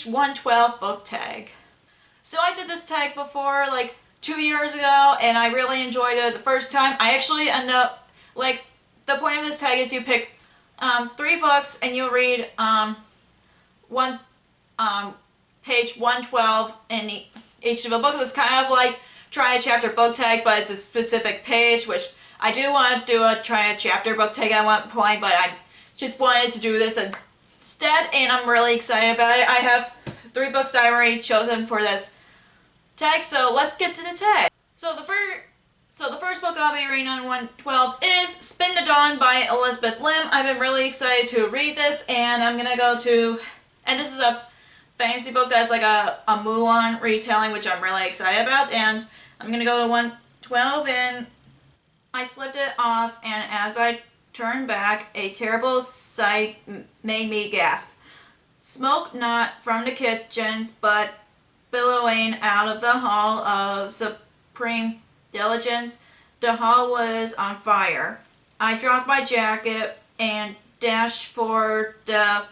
112 book tag. So I did this tag before, like 2 years ago, and I really enjoyed it the first time. I actually end up, like, the point of this tag is you pick 3 books and you read one page 112 in each of the books. It's kind of like try a chapter book tag, but it's a specific page, which I do want to do a try a chapter book tag at one point, but I just wanted to do this instead, and I'm really excited about it. I have 3 books that I already chosen for this tag, so let's get to the tag. So the first book I'll be reading on 112 is Spin the Dawn by Elizabeth Lim. I've been really excited to read this, and I'm gonna go to, and this is a fantasy book that's like a Mulan retelling, which I'm really excited about, and I'm gonna go to 112, and I slipped it off, and as I turned back, a terrible sight made me gasp. Smoke not from the kitchens, but billowing out of the hall of supreme diligence. The hall was on fire. I dropped my jacket and dashed for the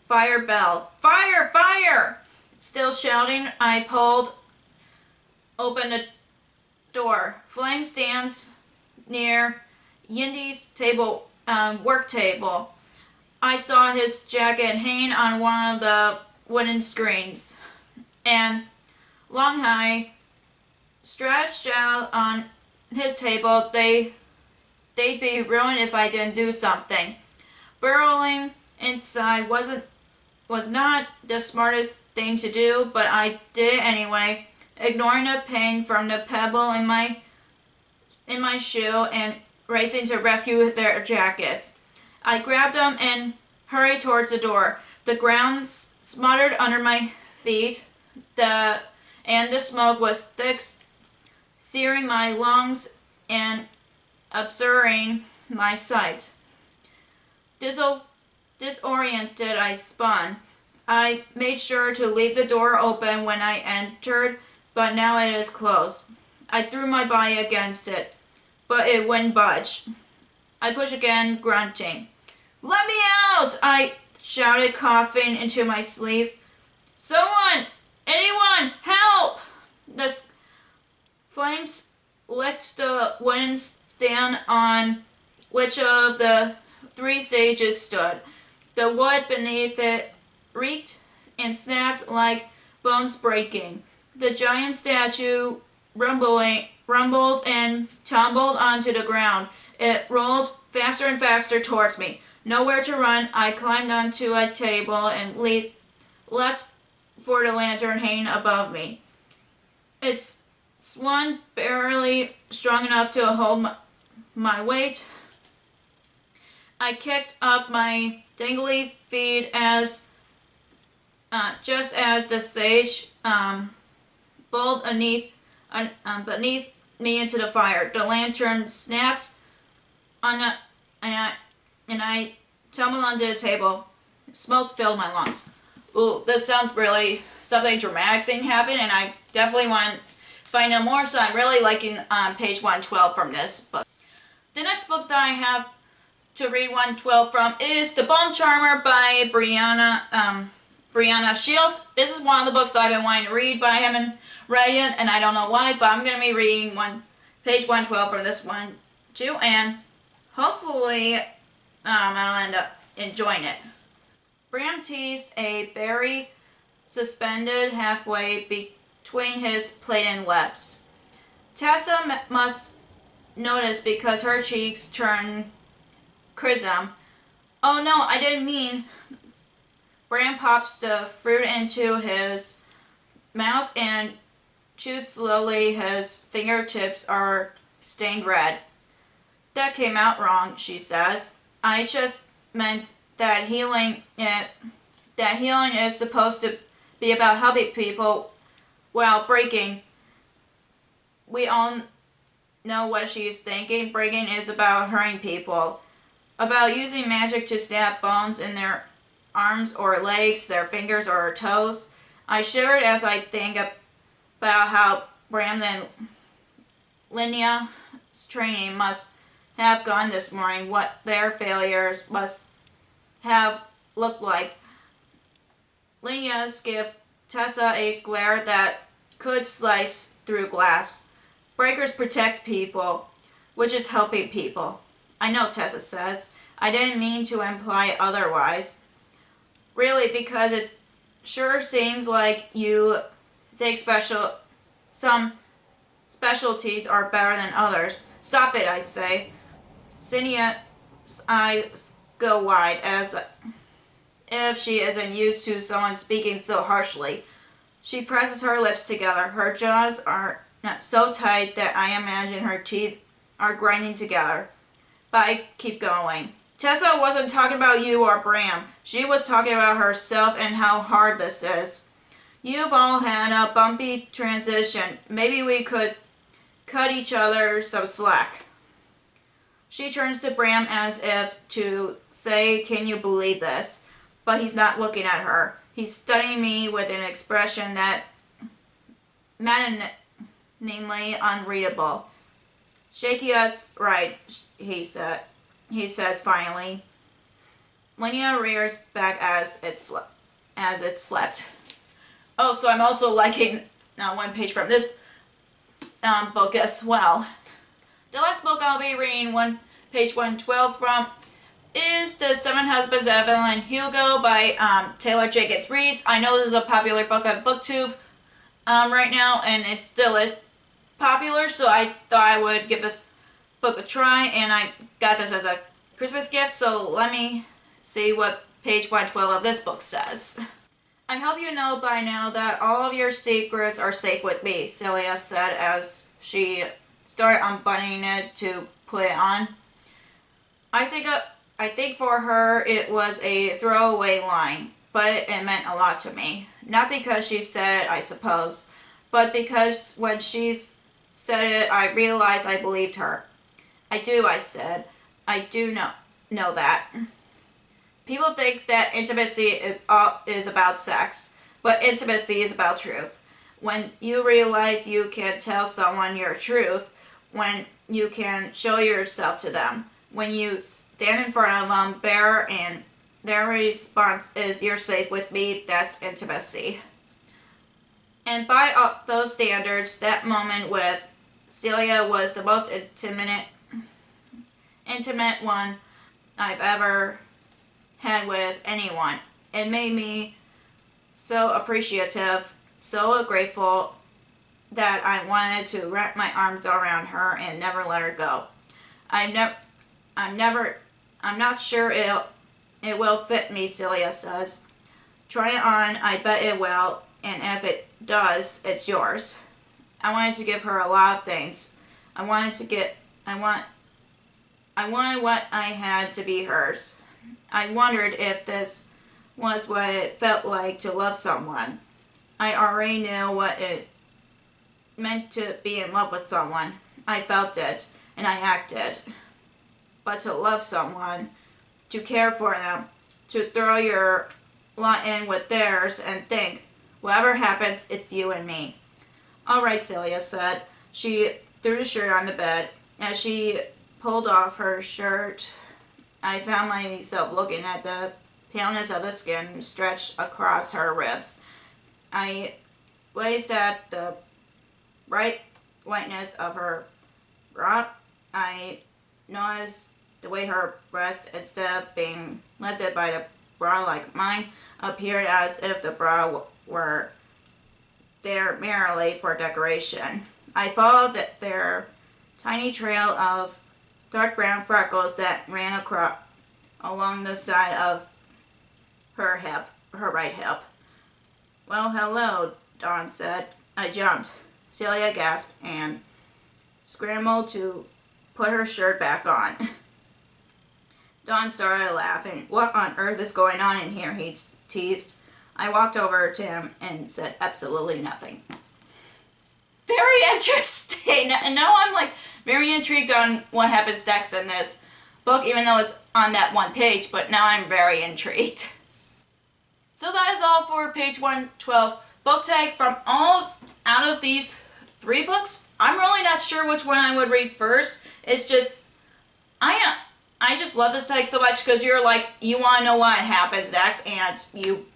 fire bell. Fire! Fire! Still shouting, I pulled open the door. Flame stands near Yindy's table, work table. I saw his jacket hanging on one of the wooden screens, and Long High stretched out on his table. They'd be ruined if I didn't do something. Burrowing inside was not the smartest thing to do, but I did it anyway, ignoring the pain from the pebble in my shoe and racing to rescue their jackets. I grabbed them and hurried towards the door. The ground smothered under my feet, and the smoke was thick, searing my lungs and obscuring my sight. Disoriented, I spun. I made sure to leave the door open when I entered, but now it is closed. I threw my body against it, but it wouldn't budge. I pushed again, grunting. Let me out! I shouted, coughing into my sleeve. Someone! Anyone! Help! The flames licked the wooden stand on which of the 3 sages stood. The wood beneath it reeked and snapped like bones breaking. The giant statue rumbled and tumbled onto the ground. It rolled faster and faster towards me. Nowhere to run, I climbed onto a table and leapt for the lantern hanging above me. It swung barely strong enough to hold my weight. I kicked up my dangly feet just as the sage bowled beneath me into the fire. The lantern snapped and I tumbled onto the table. Smoke filled my lungs. Ooh, this sounds really something dramatic thing happened, and I definitely want to find out more, so I'm really liking page 112 from this book. The next book that I have to read 112 from is The Bone Charmer by Brianna Shields. This is one of the books that I've been wanting to read, but I haven't read yet, and I don't know why, but I'm going to be reading page 112 from this one too, and hopefully I'll end up enjoying it. Bram teased a berry suspended halfway between his plate and lips. Tessa must notice because her cheeks turned crimson. Oh no, I didn't mean. Bram pops the fruit into his mouth and chewed slowly. His fingertips are stained red. That came out wrong, she says. I just meant that healing is supposed to be about helping people while breaking. We all know what she's thinking. Breaking is about hurting people. About using magic to snap bones in their arms or legs, their fingers or toes. I shivered as I think about how Bram and Linnea's training must have gone this morning, what their failures must have looked like. Linnea's gift Tessa a glare that could slice through glass. Breakers protect people, which is helping people. I know, Tessa says. I didn't mean to imply otherwise. Really, because it sure seems like you think some specialties are better than others. Stop it, I say. Cynthia's eyes go wide as if she isn't used to someone speaking so harshly. She presses her lips together. Her jaws are not so tight that I imagine her teeth are grinding together. But I keep going. Tessa wasn't talking about you or Bram. She was talking about herself and how hard this is. You've all had a bumpy transition. Maybe we could cut each other some slack. She turns to Bram as if to say, can you believe this? But he's not looking at her. He's studying me with an expression that maddeningly unreadable. Shaky us right, he says finally. Linnea rears back as it slept. Oh, so I'm also liking one page from this book as well. The last book I'll be reading page 112 from is The Seven Husbands of Evelyn Hugo by Taylor Jenkins Reads. I know this is a popular book on BookTube right now, and it still is popular, so I thought I would give this book a try, and I got this as a Christmas gift, so let me see what page 112 of this book says. I hope you know by now that all of your secrets are safe with me, Celia said as she started unbuttoning it to put it on. I think for her it was a throwaway line, but it meant a lot to me. Not because she said it, I suppose, but because when she said it, I realized I believed her. I do, I said. I do know that. People think that intimacy is about sex, but intimacy is about truth. When you realize you can tell someone your truth, when you can show yourself to them, when you stand in front of them bare and their response is you're safe with me, that's intimacy. And by those standards, that moment with Celia was the most intimate one I've ever had with anyone. It made me so appreciative, so grateful that I wanted to wrap my arms around her and never let her go. I'm not sure it will fit me, Celia says. Try it on, I bet it will, and if it does, it's yours. I wanted to give her a lot of things. I wanted what I had to be hers. I wondered if this was what it felt like to love someone. I already knew what it meant to be in love with someone. I felt it, and I acted. But to love someone, to care for them, to throw your lot in with theirs and think, whatever happens, it's you and me. All right, Celia said. She threw the shirt on the bed. As she pulled off her shirt, I found myself looking at the paleness of the skin stretched across her ribs. I gazed at the bright whiteness of her bra. I noticed the way her breasts, instead of being lifted by the bra like mine, appeared as if the bra were there merely for decoration. I followed their tiny trail of dark brown freckles that ran across along the side of her right hip. Well, hello, Dawn said. I jumped. Celia gasped and scrambled to put her shirt back on. Dawn started laughing. What on earth is going on in here, he teased. I walked over to him and said absolutely nothing. Very interesting. And now I'm like very intrigued on what happens next in this book, even though it's on that one page, but now I'm very intrigued. So that is all for page 112 book tag. From all out of these 3 books, I'm really not sure which one I would read first. It's just, I just love this tag so much because you're like, you want to know what happens next, and you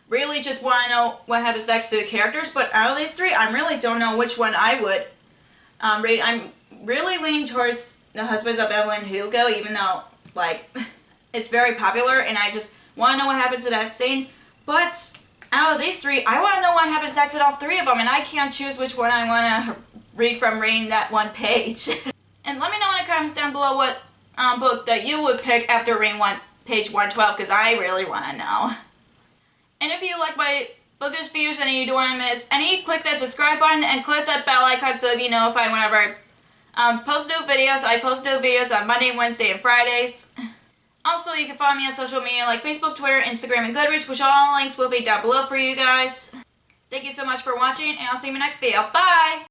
really just want to know what happens next to the characters, but out of these three, I really don't know which one I would rate. I'm really leaning towards The Husbands of Evelyn and Hugo, even though, like, it's very popular, and I just want to know what happens to that scene. But out of these three, I want to know what happens next in all three of them, and I can't choose which one I want to read from reading that one page. And let me know in the comments down below what book that you would pick after reading page 112, because I really want to know. And if you like my bookish videos and you don't want to miss any, click that subscribe button and click that bell icon so you know if whenever I post new videos. I post new videos on Monday, Wednesday, and Fridays. Also, you can follow me on social media like Facebook, Twitter, Instagram, and Goodreads, which all links will be down below for you guys. Thank you so much for watching, and I'll see you in my next video. Bye!